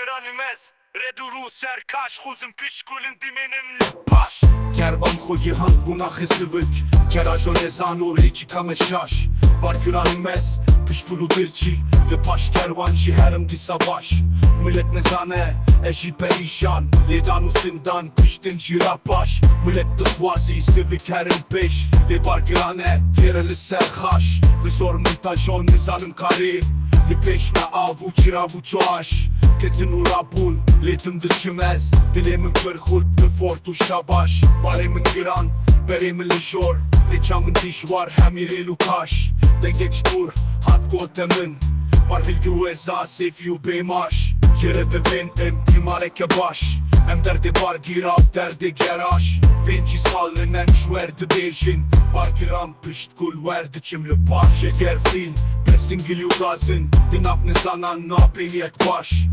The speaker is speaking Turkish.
گرانمز ردورو سرکش خوزم پیش گلن دیمنم لپاش Kervan خوی هند گناه سوک Kerajon ezan orayı çıkamışaş Var güranmez Piştulu dirçi Lepaş kervan ciherim di savaş Millet nezane Eji perişan Ledan usindan Piştin jirapaş Millet dıhvazi Sivik herim peş Lebar gürane Yereli serhaş Vizor mintajon nizanım kari Li peşme avu çiravu çoğaş Ketin urabun Ledim dışımez Dilimin kırhut Fortu şabaş Barimin giran Berimin lijor Leçamın diş var Hemiri lukaş De geç dur Hat gotemin Var vilgi eza Sevyu beymaş Yere de vendim Timareke baş Em derdi bar girab derdi geraş Benci sallinen şverdi bejin Bar giram pişt kul verdi çimli baş Şeker fin Besin giliu gazın Dinaf nizanan na peniyet baş